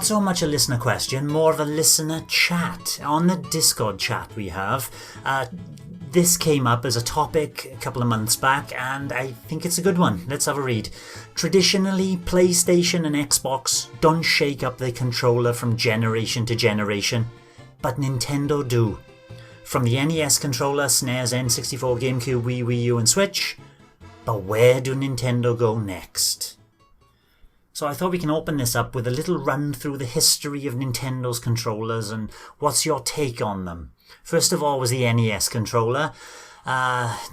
not so much a listener question, more of a listener chat. On the Discord chat we have, this came up as a topic a couple of months back, and I think it's a good one. Let's have a read. Traditionally, PlayStation and Xbox don't shake up their controller from generation to generation, but Nintendo do. From the NES controller, SNES, N64, Gamecube, Wii U and Switch, but where do Nintendo go next? So I thought we can open this up with a little run through the history of Nintendo's controllers and what's your take on them. First of all was the NES controller.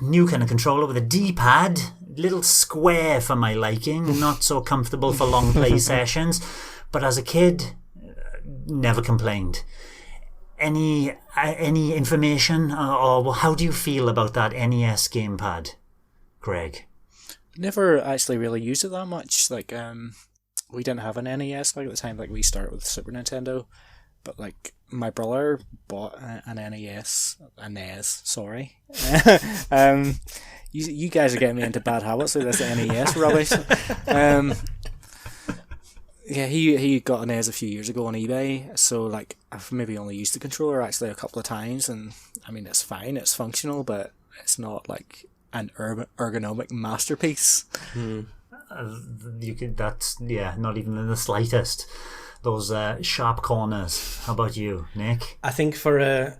New kind of controller with a D-pad, little square for my liking, not so comfortable for long play sessions, but as a kid, never complained. Any information or how do you feel about that NES gamepad, Greg? Never actually really used it that much. Like, we didn't have an NES at the time. Like, we started with Super Nintendo, but like my brother bought an NES, a NES. Sorry. You guys are getting me into bad habits with this NES rubbish. Yeah, he got an NES a few years ago on eBay, so like I've maybe only used the controller actually a couple of times, and I mean it's fine, it's functional, but it's not like an ergonomic masterpiece. Not even in the slightest. Those sharp corners. How about you, Nick? I think for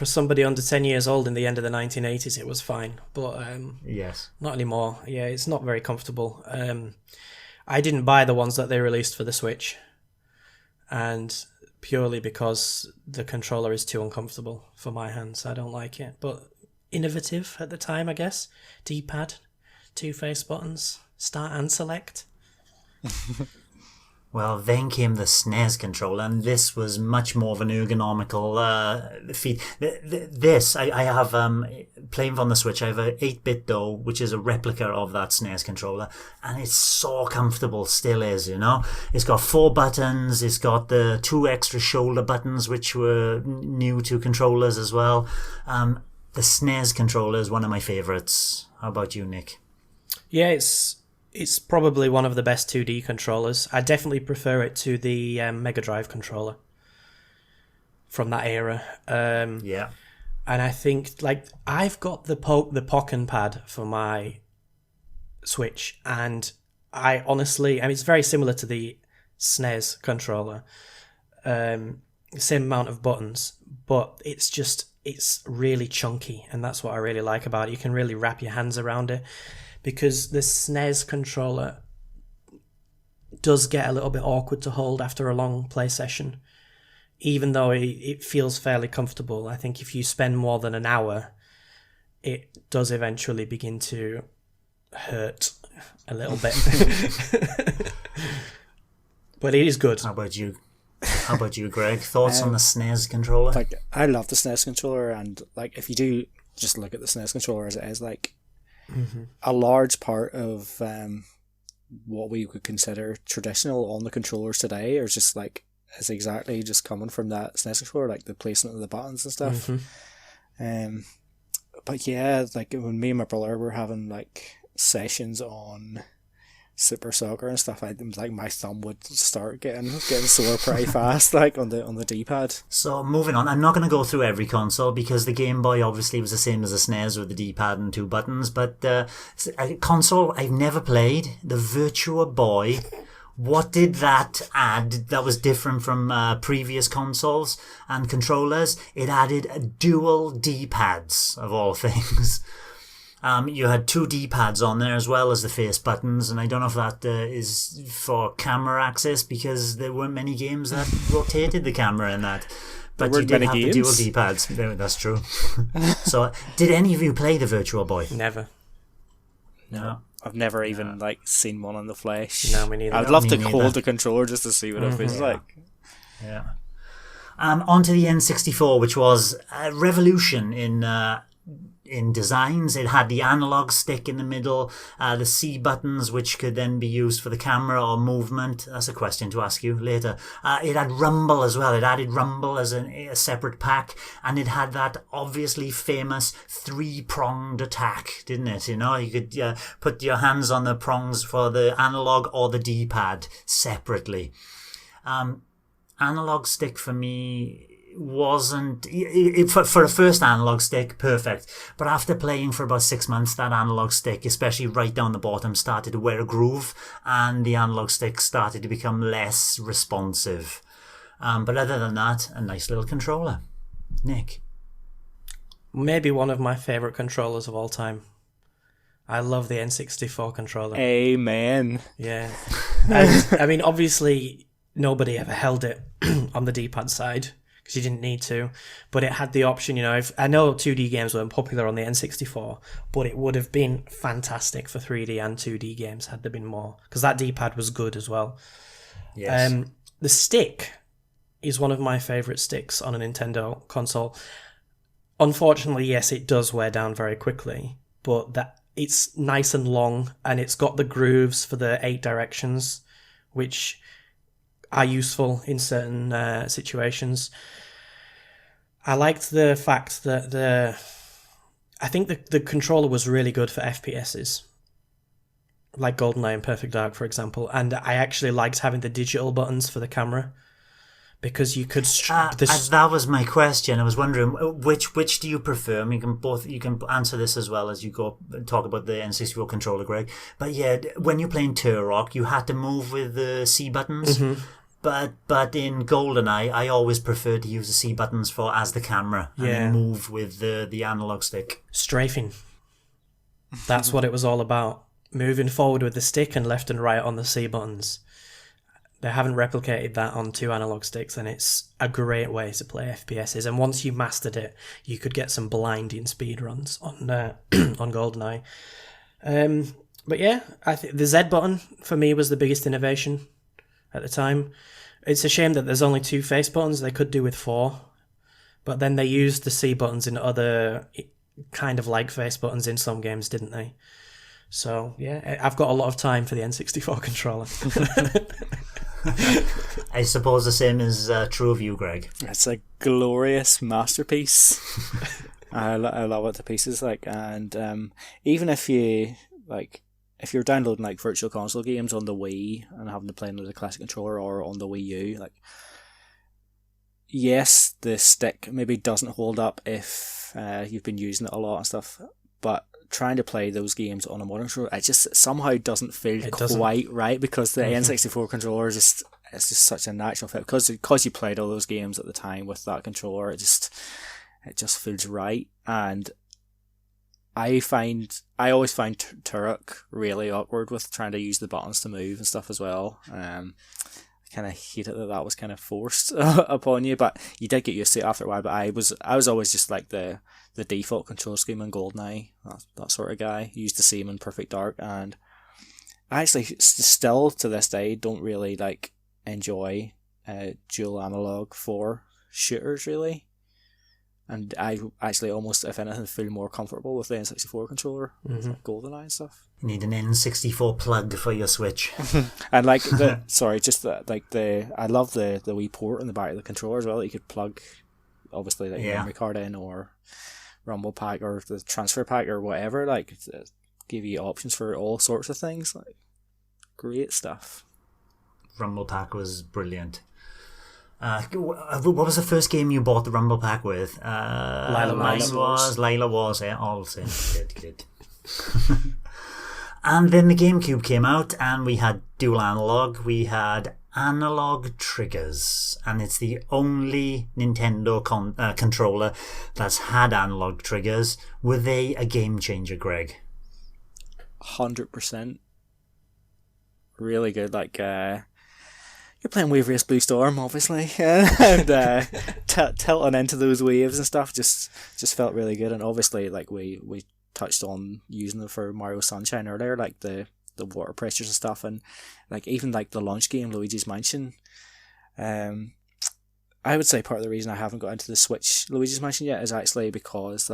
somebody under 10 years old in the end of the 1980s, it was fine, but yes, not anymore. Yeah, it's not very comfortable. I didn't buy the ones that they released for the Switch, and purely because the controller is too uncomfortable for my hands. I don't like it, but innovative at the time, I guess. D-pad, 2 face buttons, start and select. Well, then came the SNES controller, and this was much more of an ergonomical feat. I have, playing from the Switch, I have a 8-bit though, which is a replica of that SNES controller, and it's so comfortable, still is, you know. It's got 4 buttons, it's got the 2 extra shoulder buttons, which were new to controllers as well. The SNES controller is one of my favourites. How about you, Nick? Yeah, it's probably one of the best 2D controllers. I definitely prefer it to the Mega Drive controller from that era. Yeah. And I think, like, I've got the Pokken pad for my Switch, and I honestly, it's very similar to the SNES controller. Same amount of buttons, but it's really chunky, and that's what I really like about it. You can really wrap your hands around it, because the SNES controller does get a little bit awkward to hold after a long play session. Even though it feels fairly comfortable, I think if you spend more than an hour, it does eventually begin to hurt a little bit. But it is good. How about you, Greg? Thoughts on the SNES controller? Like, I love the SNES controller, and like if you do just look at the SNES controller as it is, like a large part of what we would consider traditional on the controllers today is exactly just coming from that SNES controller, like the placement of the buttons and stuff. But yeah, like when me and my brother were having like sessions on Super Soccer and stuff, like my thumb would start getting sore pretty fast, like on the D-pad. So moving on, I'm not going to go through every console because the Game Boy obviously was the same as the SNES with the D-pad and 2 buttons. But a console I've never played, the Virtua Boy. What did that add that was different from previous consoles and controllers? It added dual D-pads of all things. You had 2 D-pads on there as well as the face buttons, and I don't know if that is for camera access because there weren't many games that rotated the camera in that. But you did have the dual D-pads. That's true. So, did any of you play the Virtua Boy? Never. No. I've never even seen one in the flesh. No, me neither. I'd love to hold the controller just to see what it feels like. Yeah. Onto the N64, which was a revolution in designs. It had the analog stick in the middle, the C buttons, which could then be used for the camera or movement. That's a question to ask you later. It had rumble as well. It added rumble as a separate pack, and it had that obviously famous 3-pronged attack, didn't it? You know, you could put your hands on the prongs for the analog or the D-pad separately. Analog stick for me wasn't for a first analog stick perfect, but after playing for about 6 months, that analog stick, especially right down the bottom, started to wear a groove, and the analog stick started to become less responsive. But other than that, a nice little controller. Nick? Maybe one of my favourite controllers of all time. I love the N64 controller. Amen. Yeah. And, I mean, obviously, nobody ever held it on the D-pad side, because you didn't need to, but it had the option, if I know 2D games weren't popular on the N64, but it would have been fantastic for 3D and 2D games had there been more, because that D-pad was good as well. Yes. The stick is one of my favourite sticks on a Nintendo console. Unfortunately, yes, it does wear down very quickly, but it's nice and long, and it's got the grooves for the 8 directions, which are useful in certain situations. I liked the fact that I think the controller was really good for FPSs, like GoldenEye and Perfect Dark, for example, and I actually liked having the digital buttons for the camera, because you could... that was my question. I was wondering, which do you prefer? I mean, you can answer this as well as you go talk about the N64 controller, Greg. But yeah, when you're playing Turok, you had to move with the C buttons. Mm-hmm. But in GoldenEye, I always preferred to use the C buttons as the camera and then move with the analog stick. Strafing. That's what it was all about. Moving forward with the stick and left and right on the C buttons. They haven't replicated that on 2 analog sticks, and it's a great way to play FPSs. And once you mastered it, you could get some blinding speedruns on on GoldenEye. But yeah, I think the Z button for me was the biggest innovation at the time. It's a shame that there's only 2 face buttons. They could do with 4, but then they used the C buttons in other kind of like face buttons in some games, didn't they? So yeah, I've got a lot of time for the N64 controller. I suppose the same is true of you, Greg. It's a glorious masterpiece. I love it to pieces. And even if if you're downloading virtual console games on the Wii and having to play them with a classic controller or on the Wii U, yes, the stick maybe doesn't hold up if you've been using it a lot and stuff, but trying to play those games on a modern controller, it just somehow doesn't feel quite right, because the N64 controller it's just such a natural fit, because you played all those games at the time with that controller. It just feels right. And I always find Turok really awkward with trying to use the buttons to move and stuff as well. I kind of hated that was kind of forced upon you, but you did get used to it after a while. But I was always just like the default control scheme in GoldenEye, that sort of guy. Used the same in Perfect Dark, and I actually still to this day don't really enjoy dual analog for shooters really. And I actually almost, if anything, feel more comfortable with the N64 controller, GoldenEye and stuff. You need an N64 plug for your Switch. And I love the Wii port in the back of the controller as well, that you could plug, obviously, your memory card in, or Rumble Pack, or the transfer pack, or whatever. Give you options for all sorts of things. Great stuff. Rumble Pack was brilliant. What was the first game you bought the Rumble Pack with? Lila was, yeah, all the same. Good. And then the Gamecube came out, and we had dual analog. We had analog triggers, and it's the only Nintendo controller that's had analog triggers. Were they a game changer, Greg? 100%. Really good. You're playing Wave Race Blue Storm, obviously, and tilting into those waves and stuff just felt really good. And obviously, we touched on using them for Mario Sunshine earlier, the water pressures and stuff, and even the launch game Luigi's Mansion. I would say part of the reason I haven't got into the Switch Luigi's Mansion yet is actually because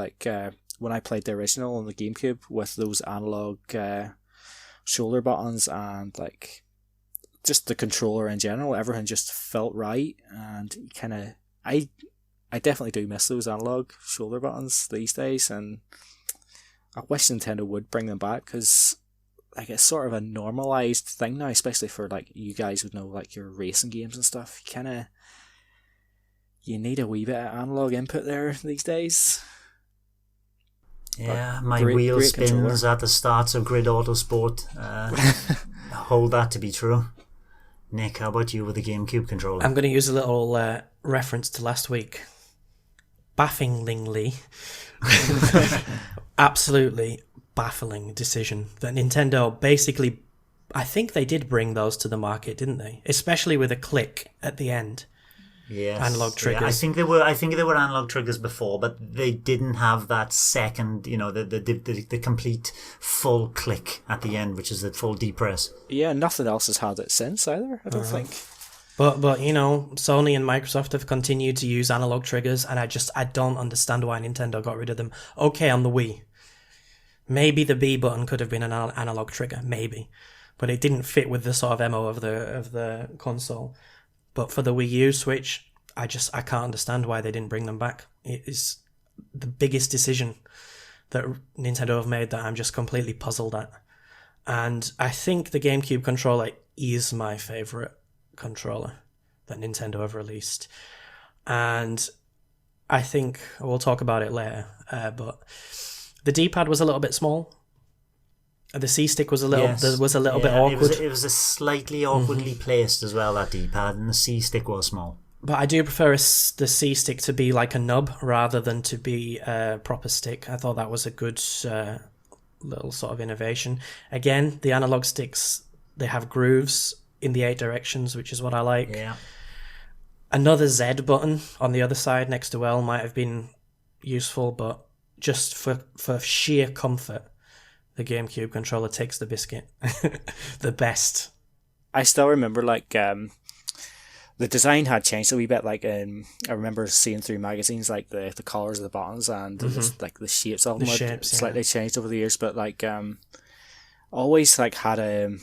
when I played the original on the GameCube with those analog shoulder buttons and just the controller in general, everything just felt right, and I definitely do miss those analog shoulder buttons these days, and I wish Nintendo would bring them back, because like it's sort of a normalized thing now, especially for like you guys would know like your racing games and stuff. You need a wee bit of analog input there these days. Yeah, my wheel spins at the start of Grid Autosport hold that to be true. Nick, how about you with the GameCube controller? I'm going to use a little reference to last week. Bafflingly, absolutely baffling decision that Nintendo basically, I think they did bring those to the market, didn't they? Especially with a click at the end. Yes, analog triggers. Yeah, I think they were analog triggers before, but they didn't have that second, the complete full click at the end, which is the full depress. Yeah, nothing else has had it since either, I don't think. But Sony and Microsoft have continued to use analog triggers, and I don't understand why Nintendo got rid of them. Okay, on the Wii, maybe the B button could have been an analog trigger, maybe, but it didn't fit with the sort of MO of the console. But for the Wii U Switch, I can't understand why they didn't bring them back. It is the biggest decision that Nintendo have made that I'm just completely puzzled at. And I think the GameCube controller is my favourite controller that Nintendo have released. And I think we'll talk about it later, but the D-pad was a little bit small. The C-stick was a little bit awkward. It was a slightly awkwardly placed as well, that D-pad, and the C-stick was small. But I do prefer the C-stick to be like a nub rather than to be a proper stick. I thought that was a good little sort of innovation. Again, the analog sticks, they have grooves in the 8 directions, which is what I like. Yeah. Another Z button on the other side next to L might have been useful, but just for sheer comfort, the GameCube controller takes the biscuit. The best. I still remember the design had changed a wee bit. I remember seeing through magazines the colours of the buttons and the shapes of them had slightly changed over the years. But always had a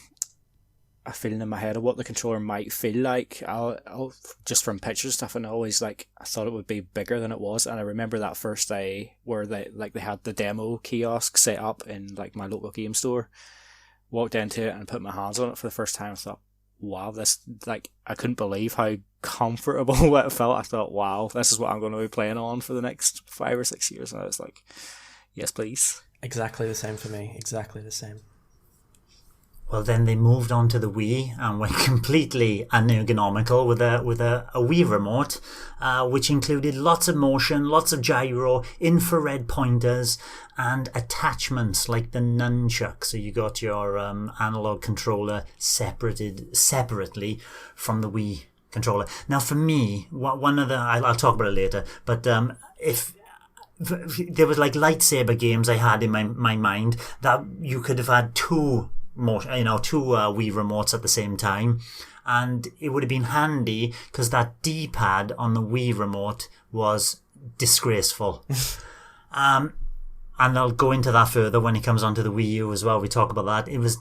feeling in my head of what the controller might feel like. I'll just from pictures and stuff, and always I thought it would be bigger than it was. And I remember that first day where they had the demo kiosk set up in my local game store. Walked into it and put my hands on it for the first time. I thought, wow, this I couldn't believe how comfortable it felt. I thought, wow, this is what I'm going to be playing on for the next 5 or 6 years. And I was like, yes, please. Exactly the same for me. Exactly the same. Well, then they moved on to the Wii and went completely unergonomical with a Wii Remote, which included lots of motion, lots of gyro, infrared pointers, and attachments like the nunchuck. So you got your analog controller separately from the Wii controller. Now, for me, one of the I'll talk about it later, but if there was lightsaber games I had in my mind that you could have had two Wii remotes at the same time, and it would have been handy because that D-pad on the Wii remote was disgraceful. And I'll go into that further when it comes onto the Wii U as well. We talk about that. It was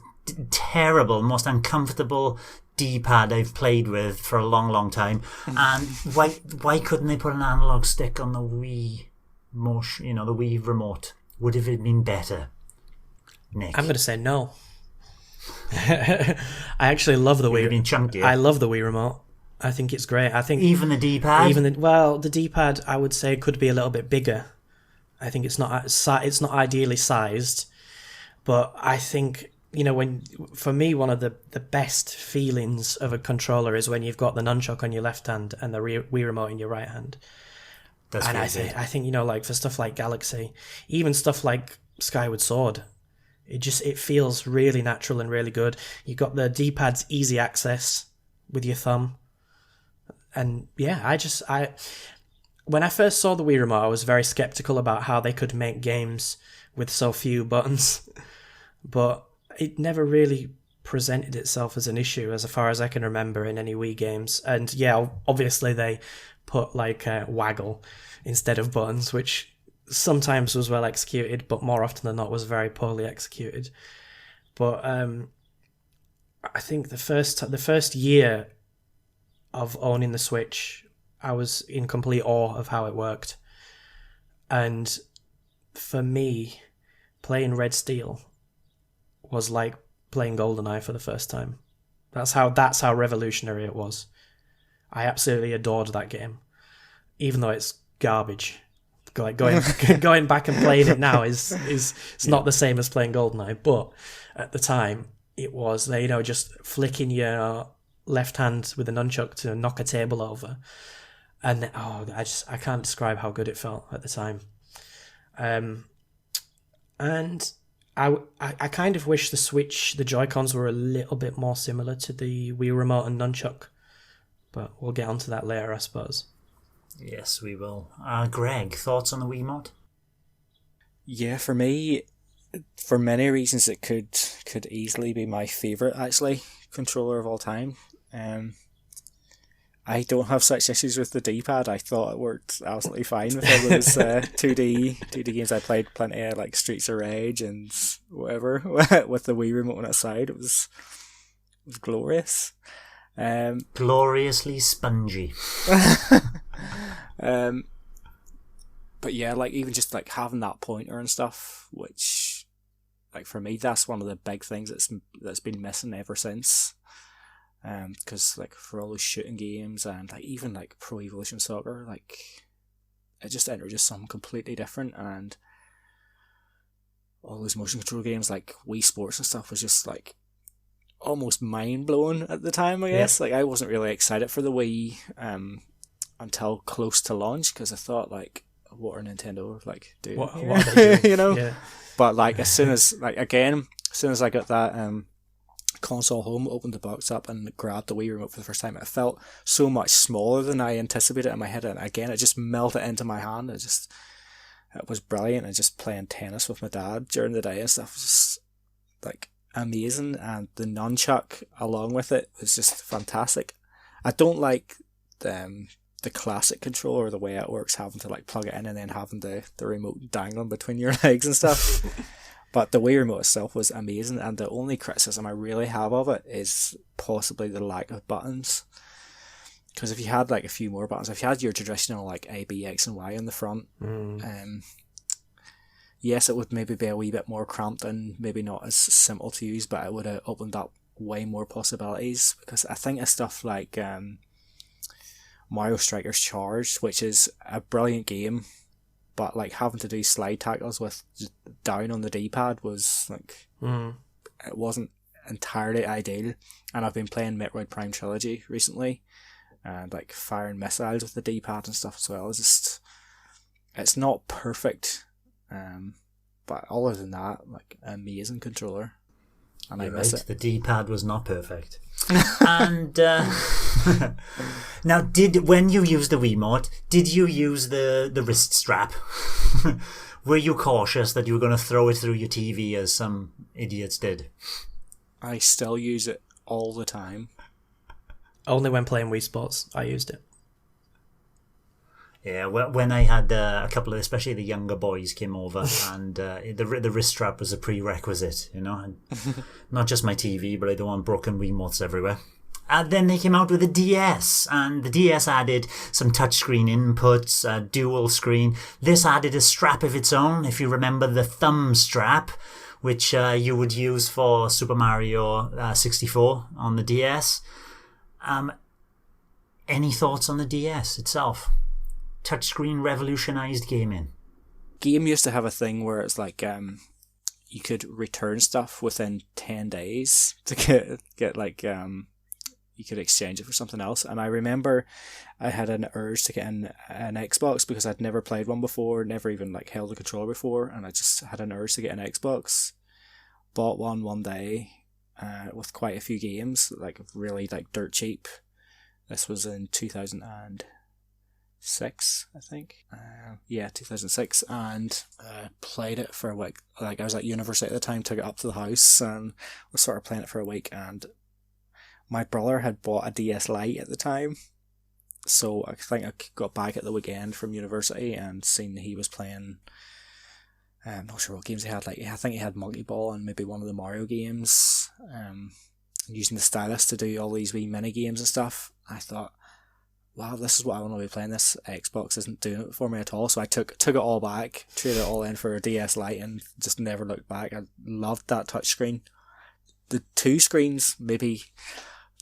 terrible, most uncomfortable D-pad I've played with for a long time. And why couldn't they put an analog stick on the Wii motion, the Wii remote? Would have it been better? Nick, I'm going to say no. I actually love the Wii. I love the Wii remote. I think it's great. I think even the D-pad. The D-pad, I would say, could be a little bit bigger. I think it's not ideally sized, but I think for me, one of the best feelings of a controller is when you've got the nunchuck on your left hand and the Wii remote in your right hand. That's and really I think for stuff like Galaxy, even stuff like Skyward Sword. It feels really natural and really good. You got the D-pad's easy access with your thumb, and yeah, when I first saw the Wii remote, I was very skeptical about how they could make games with so few buttons, but it never really presented itself as an issue, as far as I can remember, in any Wii games. And yeah, obviously they put waggle instead of buttons, which sometimes was well executed, but more often than not was very poorly executed. But I think the first year of owning the Switch, I was in complete awe of how it worked. And for me, playing Red Steel was like playing GoldenEye for the first time. That's how revolutionary it was. I absolutely adored that game, even though it's garbage. Like going back and playing it now is not the same as playing GoldenEye. But at the time, it was just flicking your left hand with a nunchuck to knock a table over, and I can't describe how good it felt at the time. And I kind of wish the Joy-Cons were a little bit more similar to the Wii Remote and nunchuck, but we'll get onto that later, I suppose. Yes, we will. Greg, thoughts on the Wii Remote? Yeah, for me, for many reasons, it could easily be my favourite, actually, controller of all time. I don't have such issues with the D-pad. I thought it worked absolutely fine with all those 2D games. I played plenty of like Streets of Rage and whatever with the Wii Remote on its side. It was glorious. Gloriously spongy. But yeah, like even just like having that pointer and stuff, which like for me that's one of the big things that's been missing ever since. Because like for all those shooting games and like even like Pro Evolution Soccer, like it just introduced something completely different, and all those motion control games like Wii Sports and stuff was just like almost mind blowing at the time, I guess. Like I wasn't really excited for the Wii until close to launch, because I thought like, what are Nintendo like doing? What are they doing? You know? Yeah. But like as soon as I got that console home, opened the box up and grabbed the Wii Remote for the first time, it felt so much smaller than I anticipated in my head, and again it just melted into my hand. It was brilliant, and just playing tennis with my dad during the day and stuff was just like amazing, and the nunchuck along with it was just fantastic. I don't like the classic controller, the way it works, having to like plug it in and then having the remote dangling between your legs and stuff. But the Wii Remote itself was amazing, and the only criticism I really have of it is possibly the lack of buttons. Because if you had like a few more buttons, if you had your traditional like A, B, X and Y on the front, yes, it would maybe be a wee bit more cramped and maybe not as simple to use, but it would have opened up way more possibilities. Because I think of stuff like Mario Strikers Charged, which is a brilliant game, but like having to do slide tackles with down on the D-pad was like it wasn't entirely ideal. And I've been playing Metroid Prime Trilogy recently, and like firing missiles with the D-pad and stuff as well. It's not perfect, but other than that, like amazing controller. And You're I miss right, it. the D-pad was not perfect. And now, when you used the Wiimote, did you use the wrist strap? Were you cautious that you were going to throw it through your TV as some idiots did? I still use it all the time. Only when playing Wii Sports, I used it. Yeah, when I had a couple of, especially the younger boys came over, and the wrist strap was a prerequisite, you know. And not just my TV, but I don't want broken Wiimotes everywhere. And then they came out with a DS, and the DS added some touchscreen inputs, dual screen. This added a strap of its own, if you remember the thumb strap, which you would use for Super Mario 64 on the DS. Any thoughts on the DS itself? Touchscreen revolutionized gaming. Game used to have a thing where it's like you could return stuff within 10 days to get like you could exchange it for something else. And I remember I had an urge to get an Xbox because I'd never played one before, never even like held a controller before, and I just had an urge to get an Xbox. Bought one day with quite a few games, like really like dirt cheap. This was in 2006, I think. 2006, and played it for a week. Like I was at university at the time, took it up to the house and was sort of playing it for a week. And my brother had bought a DS Lite at the time, so I think I got back at the weekend from university and seen he was playing. I'm not sure what games he had. Like I think he had Monkey Ball and maybe one of the Mario games. Using the stylus to do all these wee mini games and stuff. I thought, wow, this is what I want to be playing. This Xbox isn't doing it for me at all. So I took it all back, traded it all in for a DS Lite, and just never looked back. I loved that touchscreen. the two screens, maybe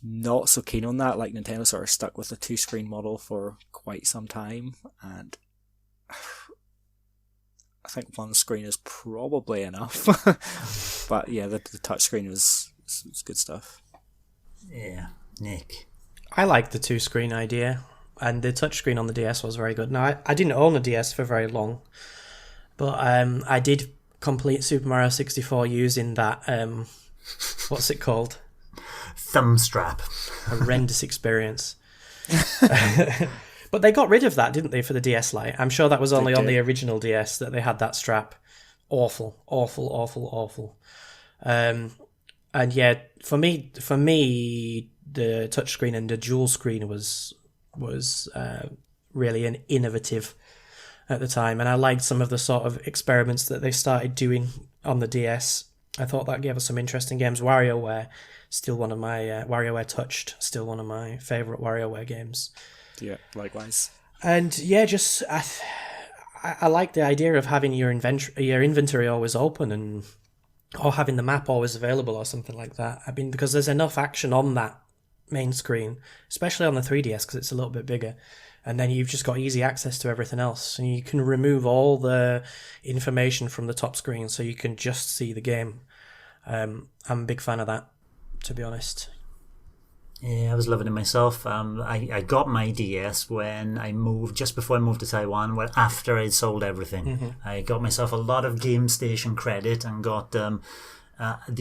not so keen on that. Like Nintendo sort of stuck with the 2-screen model for quite some time, and I think one screen is probably enough. But yeah, the touchscreen was good stuff. Yeah, Nick. I like the 2-screen idea, and the touchscreen on the DS was very good. Now, I didn't own a DS for very long, but I did complete Super Mario 64 using that, what's it called? Thumb strap. Horrendous experience. But they got rid of that, didn't they, for the DS Lite? I'm sure that was only on the original DS that they had that strap. Awful. And yeah, for me, the touchscreen and the dual screen was really an innovative at the time, and I liked some of the sort of experiments that they started doing on the DS. I thought that gave us some interesting games. WarioWare, still one of my WarioWare Touched, still one of my favourite WarioWare games. Yeah, likewise. And yeah, just I like the idea of having your inventory always open, or having the map always available or something like that. I mean, because there's enough action on that main screen, especially on the 3DS because it's a little bit bigger, and then you've just got easy access to everything else, and you can remove all the information from the top screen so you can just see the game. I'm a big fan of that, to be honest. Yeah, I was loving it myself. I got my DS when I moved, just before I moved to Taiwan, well, after I'd sold everything. Mm-hmm. I got myself a lot of Game Station credit and got the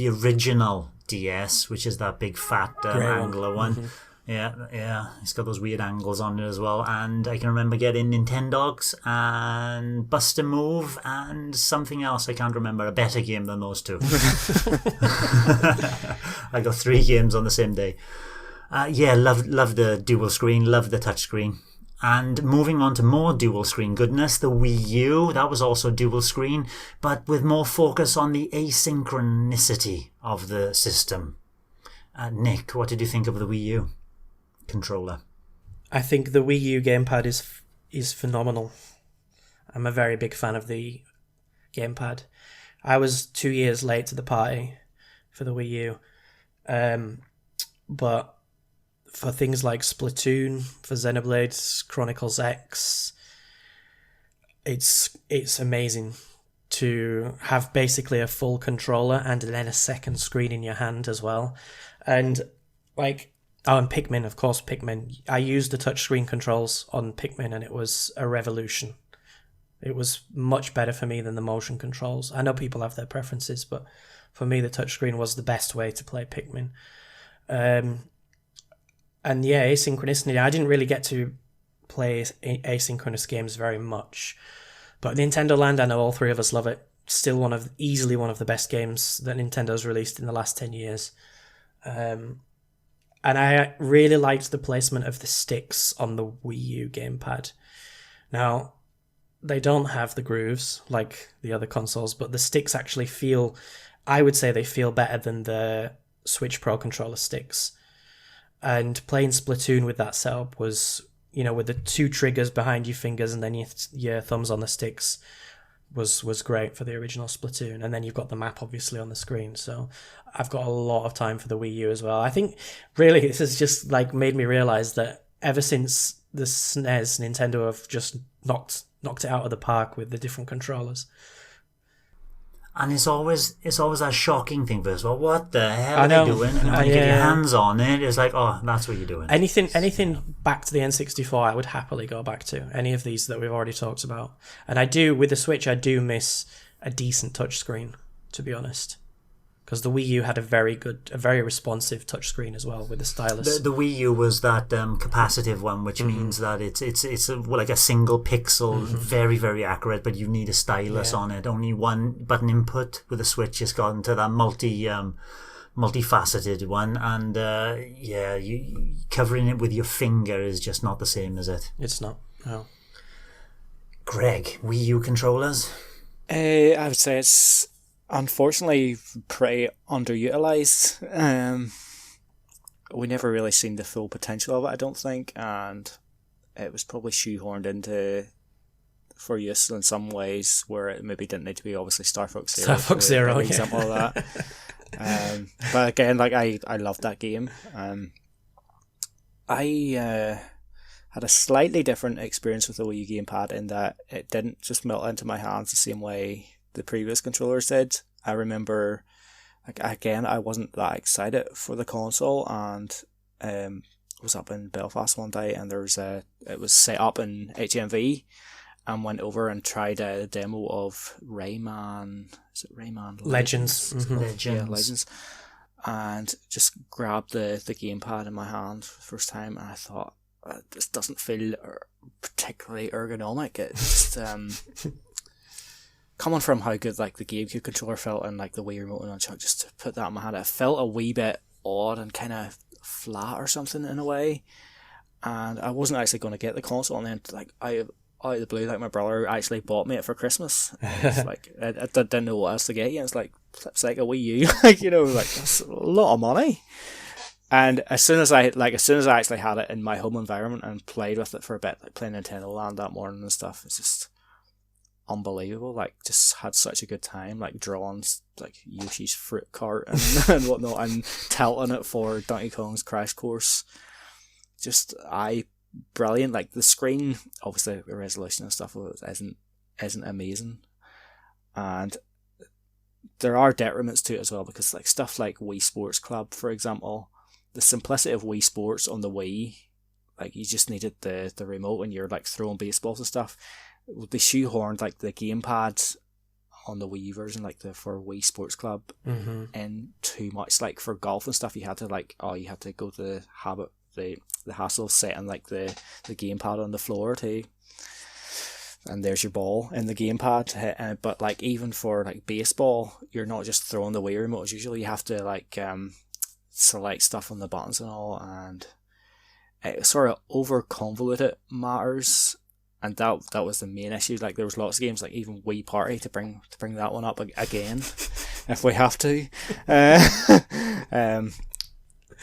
original DS, which is that big fat angular one. Mm-hmm. Yeah, it's got those weird angles on it as well. And I can remember getting Nintendogs and Bust a Move and something else I can't remember, a better game than those two. I got 3 games on the same day. Love the dual screen, love the touch screen. And moving on to more dual screen goodness, the Wii U, that was also dual screen, but with more focus on the asynchronicity of the system. Nick, what did you think of the Wii U controller? I think the Wii U Gamepad is phenomenal. I'm a very big fan of the Gamepad. I was 2 years late to the party for the Wii U, but for things like Splatoon, for Xenoblade Chronicles X, it's amazing to have basically a full controller and then a second screen in your hand as well. And and Pikmin, of course, Pikmin. I used the touchscreen controls on Pikmin and it was a revolution. It was much better for me than the motion controls. I know people have their preferences, but for me the touchscreen was the best way to play Pikmin. And yeah, asynchronicity. I didn't really get to play asynchronous games very much, but Nintendo Land, I know all 3 of us love it. Still easily one of the best games that Nintendo's released in the last 10 years. And I really liked the placement of the sticks on the Wii U Gamepad. Now, they don't have the grooves like the other consoles, but the sticks actually I would say they feel better than the Switch Pro Controller sticks. And playing Splatoon with that setup was, with the 2 triggers behind your fingers and then your thumbs on the sticks was great for the original Splatoon. And then you've got the map obviously on the screen. So I've got a lot of time for the Wii U as well. I think really this has just made me realize that ever since the SNES, Nintendo have just knocked it out of the park with the different controllers. And it's always that shocking thing first. Well, what the hell are they doing? And when you get your hands on it, it's like, oh, that's what you're doing. Anything back to the N64, I would happily go back to. Any of these that we've already talked about. And I do, with the Switch, I do miss a decent touchscreen, to be honest. Because the Wii U had a very responsive touchscreen as well with the stylus. The Wii U was that capacitive one, which means that it's like a single pixel, very, very accurate, but you need a stylus on it. Only one button input. With the Switch, it's gotten to that multifaceted one, and you covering it with your finger is just not the same, is it? It's not. No. Greg, Wii U controllers? I would say it's unfortunately pretty underutilized. We never really seen the full potential of it, I don't think, and it was probably shoehorned into for use in some ways where it maybe didn't need to be. Obviously, Star Fox Zero, Star Fox Zero, example of that. But again, like I loved that game. I had a slightly different experience with the Wii U Gamepad in that it didn't just melt into my hands the same way the previous controllers did. I remember, like, again, I wasn't that excited for the console, and was up in Belfast one day, and it was set up in HMV, and went over and tried a demo of Rayman. Is it Rayman Legends? Legends. Yeah, Legends. And just grabbed the gamepad in my hand for the first time, and I thought, this doesn't feel particularly ergonomic. It just coming from how good like the GameCube controller felt and like the Wii Remote and Untitled, just to put that in my hand, it felt a wee bit odd and kind of flat or something in a way. And I wasn't actually going to get the console, and then like out of the blue, like my brother actually bought me it for Christmas. It's like I didn't know what else to get you. It's like it's like a Wii U, like, you know, like that's a lot of money. And as soon as I actually had it in my home environment and played with it for a bit, like playing Nintendo Land that morning and stuff, it's just unbelievable. Like, just had such a good time, like drawing like Yoshi's fruit cart and whatnot, and tilting it for Donkey Kong's Crash Course. Just brilliant. Like the screen, obviously the resolution and stuff isn't amazing, and there are detriments to it as well, because like stuff like Wii Sports Club, for example, the simplicity of Wii Sports on the Wii, like you just needed the remote when you're like throwing baseballs and stuff. They shoehorned like the gamepad on the Wii version, like for Wii Sports Club, and too much. Like for golf and stuff, you had to go to the hassle of setting like the gamepad on the floor too, and there's your ball in the gamepad. But like even for like baseball, you're not just throwing the Wii remote as usual. You have to like select stuff on the buttons and all, and it sort of over convoluted matters. And that was the main issue. Like there was lots of games, like even Wii Party, to bring that one up again, if we have to.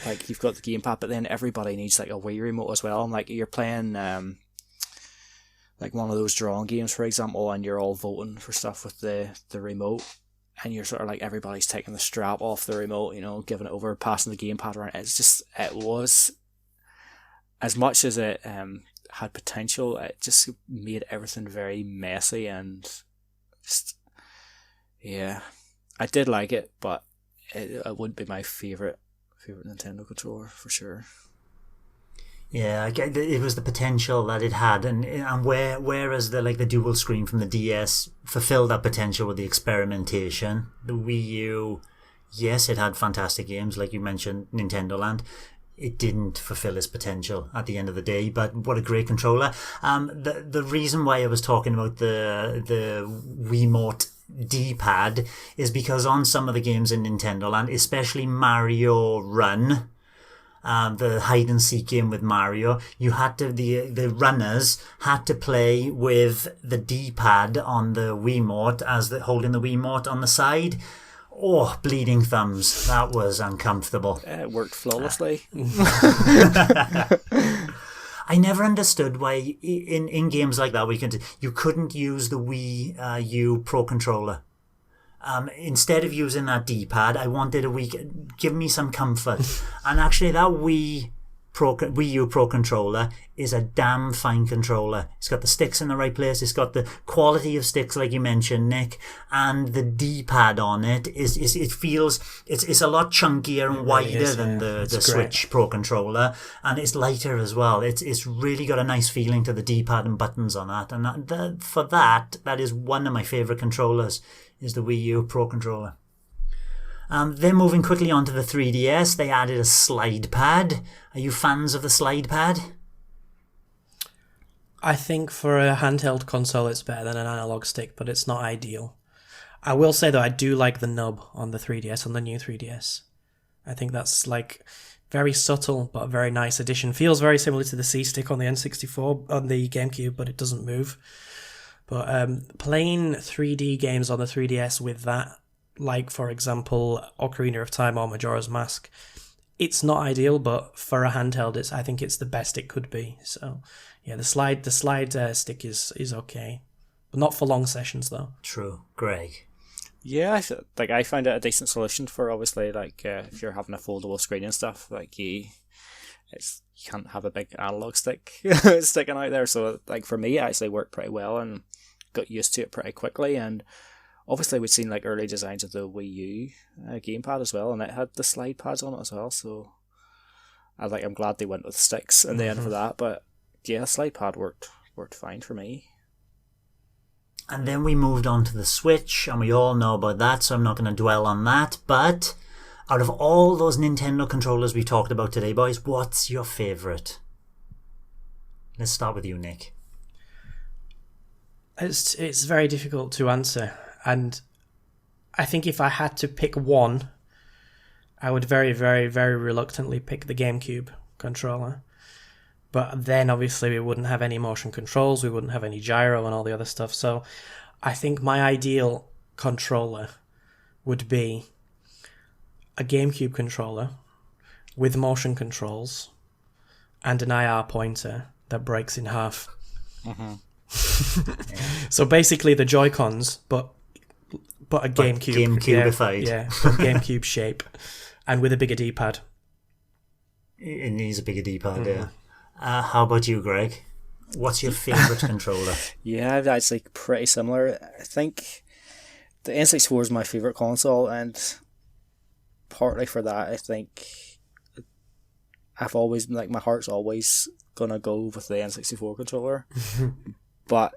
Like you've got the gamepad, but then everybody needs like a Wii remote as well. And like you're playing like one of those drawing games, for example, and you're all voting for stuff with the remote, and you're sort of like everybody's taking the strap off the remote, you know, giving it over, passing the gamepad around. It was, as much as it had potential, it just made everything very messy, and just, yeah, I did like it, but it wouldn't be my favorite Nintendo controller for sure. Yeah, it was the potential that it had, and whereas the dual screen from the DS fulfilled that potential with the experimentation, the Wii U, yes, it had fantastic games, like you mentioned, Nintendo Land. It didn't fulfill its potential at the end of the day, but what a great controller. The reason why I was talking about the Wiimote D-pad is because on some of the games in Nintendo Land, especially Mario Run, the hide and seek game with Mario, you had to the runners had to play with the D-pad on the Wiimote as holding the Wiimote on the side. Oh, bleeding thumbs. That was uncomfortable. It worked flawlessly. I never understood why in games like that you couldn't use the Wii U Pro Controller. Instead of using that D-pad, I wanted give me some comfort. And actually that Wii U Pro Controller is a damn fine controller. It's got the sticks in the right place. It's got the quality of sticks, like you mentioned, Nick, and the D-pad on it it's a lot chunkier and wider than the Switch Pro Controller, and it's lighter as well. It's really got a nice feeling to the D-pad and buttons on that, and that is one of my favorite controllers, is the Wii U Pro Controller. Then moving quickly on to the 3DS, they added a slide pad. Are you fans of the slide pad? I think for a handheld console it's better than an analog stick, but it's not ideal. I will say though, I do like the nub on the 3DS, on the new 3DS. I think that's like very subtle but a very nice addition. Feels very similar to the C-stick on the N64, on the Gamecube, but it doesn't move. But playing 3D games on the 3DS with that, like for example Ocarina of Time or Majora's Mask, it's not ideal, but for a handheld I think it's the best it could be. So yeah, the slide stick is okay, but not for long sessions though. True. Greg? Yeah, I found it a decent solution for obviously if you're having a foldable screen and stuff, you can't have a big analog stick sticking out there. So for me, it actually worked pretty well and got used to it pretty quickly. And obviously we'd seen early designs of the Wii U Gamepad as well, and it had the slide pads on it as well. So I'm glad they went with sticks in the end for that. But yeah, slide pad worked fine for me. And then we moved on to the Switch, and we all know about that, so I'm not going to dwell on that. But out of all those Nintendo controllers we talked about today, boys, what's your favourite? Let's start with you, Nick. It's very difficult to answer, and I think if I had to pick one, I would very, very, very reluctantly pick the GameCube controller. But then obviously we wouldn't have any motion controls, we wouldn't have any gyro and all the other stuff. So I think my ideal controller would be a GameCube controller with motion controls and an IR pointer that breaks in half. So basically the Joy-Cons, but a GameCube. GameCubified. Yeah, but GameCube shape and with a bigger D-pad. It needs a bigger D-pad, yeah. How about you, Greg? What's your favourite controller? Yeah, that's pretty similar. I think the N64 is my favourite console, and partly for that, I think I've always my heart's always gonna go with the N64 controller. But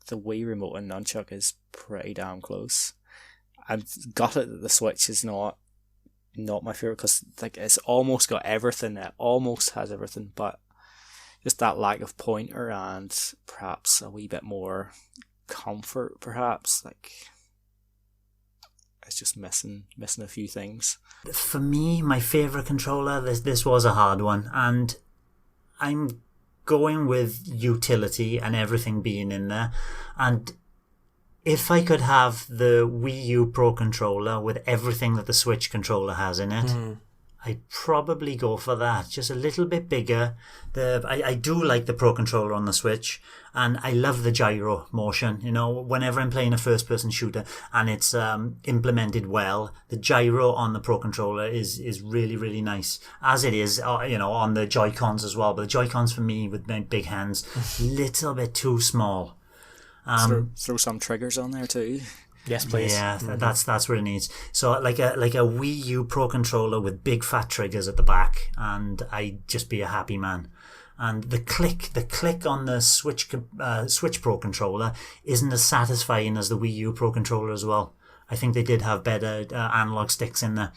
the Wii Remote and Nunchuck is pretty damn close. I've got it that the Switch is not my favorite because it's almost got everything. It almost has everything, but just that lack of pointer and perhaps a wee bit more comfort. Perhaps it's just missing a few things. For me, my favourite controller. This was a hard one, and I'm going with utility and everything being in there. And if I could have the Wii U Pro controller with everything that the Switch controller has in it, I'd probably go for that. Just a little bit bigger. I do like the Pro controller on the Switch, and I love the gyro motion. Whenever I'm playing a first-person shooter and it's implemented well, the gyro on the Pro controller is really, really nice. As it is, on the Joy-Cons as well. But the Joy-Cons for me with my big hands, little bit too small. Throw some triggers on there too. Yes, please. Yeah, that's what it needs. So like a Wii U Pro controller with big fat triggers at the back, and I'd just be a happy man. And the click on the Switch Pro controller isn't as satisfying as the Wii U Pro controller as well. I think they did have better analog sticks in there.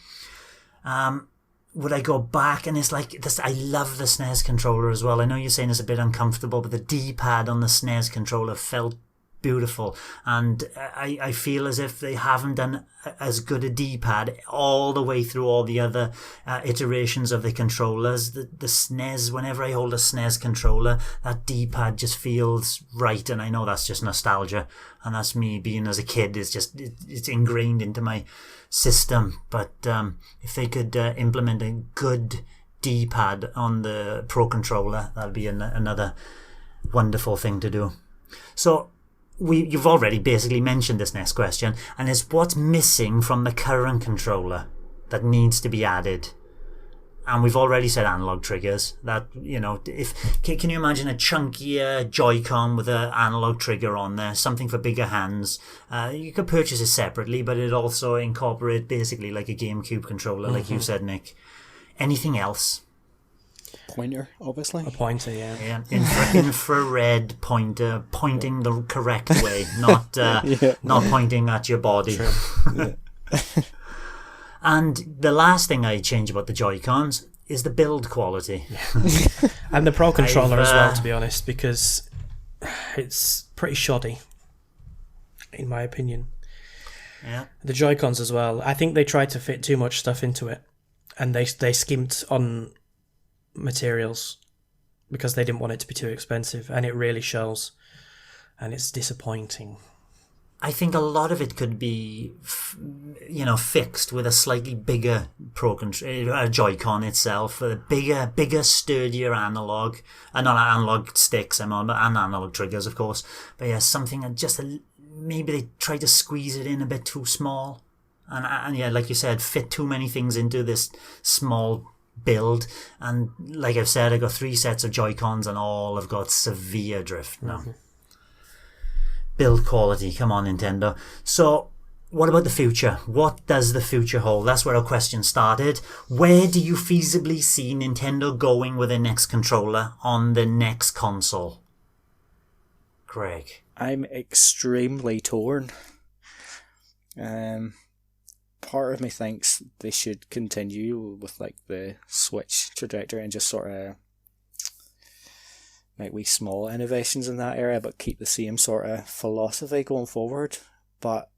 Would I go back? And it's this. I love the SNES controller as well. I know you're saying it's a bit uncomfortable, but the D-pad on the SNES controller felt beautiful, and I feel as if they haven't done as good a D-pad all the way through all the other iterations of the controllers. The SNES, whenever I hold a SNES controller, that D-pad just feels right, and I know that's just nostalgia, and that's me being as a kid. It's ingrained into my system. But if they could implement a good D-pad on the Pro controller, that'd be another wonderful thing to do. So you've already basically mentioned this next question, and it's what's missing from the current controller that needs to be added. And we've already said analog triggers. That, can you imagine a chunkier Joy-Con with an analog trigger on there, something for bigger hands? You could purchase it separately, but it also incorporate basically like a GameCube controller, like you said, Nick. Anything else? Pointer, obviously. A pointer, yeah. Infrared pointer, pointing the correct way, not pointing at your body. Yeah. And the last thing I change about the Joy-Cons is the build quality. And the Pro controller as well, to be honest, because it's pretty shoddy, in my opinion. Yeah. The Joy-Cons as well. I think they tried to fit too much stuff into it, and they skimped on materials because they didn't want it to be too expensive, and it really shows, and it's disappointing. I think a lot of it could be, fixed with a slightly bigger Joy-Con itself, a bigger, sturdier not analog sticks, and analog triggers, of course. But yeah, something just maybe they try to squeeze it in a bit too small. And yeah, like you said, fit too many things into this small build. And like I've said, I got 3 sets of Joy-Cons and all have got severe drift now. Build quality, come on Nintendo. So what about the future? What does the future hold? That's where our question started. Where do you feasibly see Nintendo going with their next controller on the next console? Craig. I'm extremely torn. Part of me thinks they should continue with like the Switch trajectory and just sort of make wee small innovations in that area, but keep the same sort of philosophy going forward. But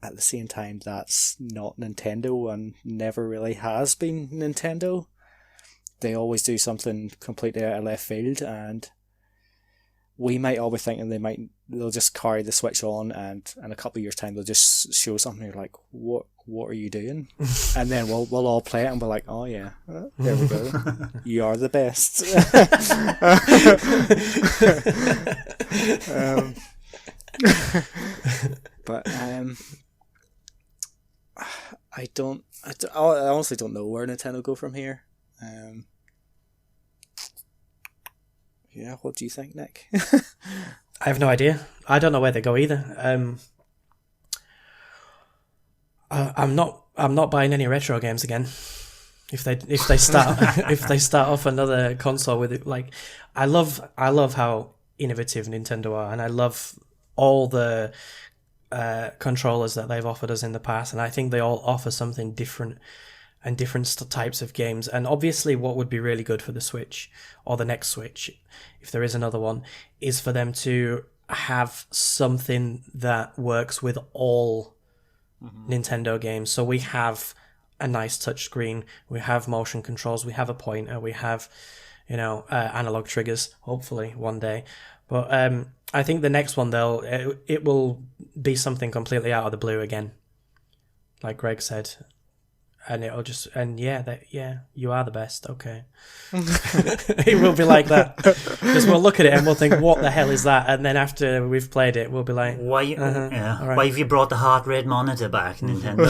at the same time, that's not Nintendo and never really has been Nintendo. They always do something completely out of left field, and we might all be thinking they'll just carry the Switch on, and in a couple of years' time they'll just show something you're like, what are you doing? And then we'll all play it and be like, oh yeah, there we go. You are the best. But I honestly don't know where Nintendo go from here. Yeah, what do you think, Nick? I have no idea. I don't know where they go either. I'm not buying any retro games again. If they start if they start off another console with it, like I love how innovative Nintendo are, and I love all the controllers that they've offered us in the past, and I think they all offer something different and different types of games. And obviously what would be really good for the Switch, or the next Switch, if there is another one, is for them to have something that works with all Nintendo games. So we have a nice touchscreen, we have motion controls, we have a pointer, we have, analog triggers, hopefully one day. But I think the next one, it will be something completely out of the blue again, like Greg said. And it'll just, you are the best, okay. It will be like that. Because we'll look at it and we'll think, what the hell is that? And then after we've played it, we'll be like, why right. Why have you brought the heart rate monitor back, Nintendo?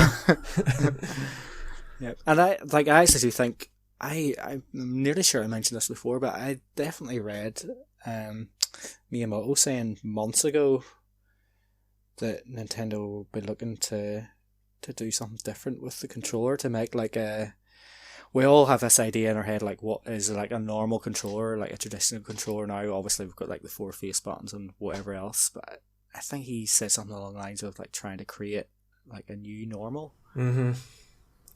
Yeah. And I actually do think, I'm nearly sure I mentioned this before, but I definitely read Miyamoto saying months ago that Nintendo will be looking to do something different with the controller, to make we all have this idea in our head, like what is like a normal controller, like a traditional controller now. Obviously we've got like the 4 face buttons and whatever else, but I think he said something along the lines of like trying to create like a new normal. Mm-hmm.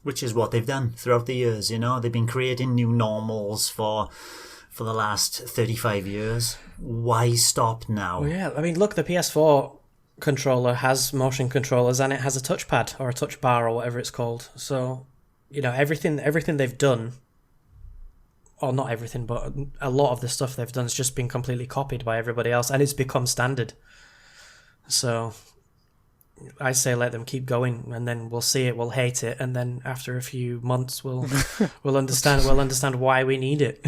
Which is what they've done throughout the years, they've been creating new normals for the last 35 years. Why stop now? Well, yeah, I mean, look, the PS4 controller has motion controllers and it has a touchpad or a touch bar or whatever it's called. So, everything they've done, or not everything, but a lot of the stuff they've done has just been completely copied by everybody else, and it's become standard. So I say let them keep going, and then we'll see it, we'll hate it, and then after a few months we'll understand why we need it.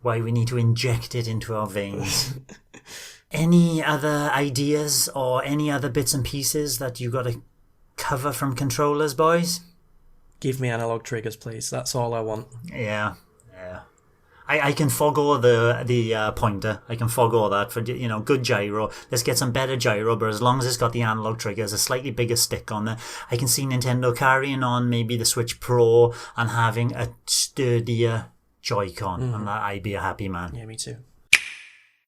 Why we need to inject it into our veins. Any other ideas or any other bits and pieces that you got to cover from controllers, boys? Give me analog triggers, please. That's all I want. Yeah. I can forgo the pointer. I can forgo that for good gyro. Let's get some better gyro, but as long as it's got the analog triggers, a slightly bigger stick on there, I can see Nintendo carrying on maybe the Switch Pro and having a sturdier Joy-Con, and I'd be a happy man. Yeah, me too.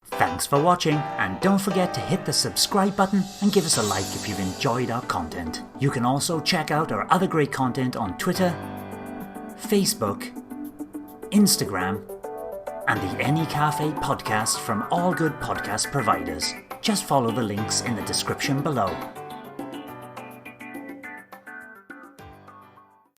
Thanks for watching, and don't forget to hit the subscribe button and give us a like if you've enjoyed our content. You can also check out our other great content on Twitter, Facebook, Instagram, and the N-E Café podcast from all good podcast providers. Just follow the links in the description below.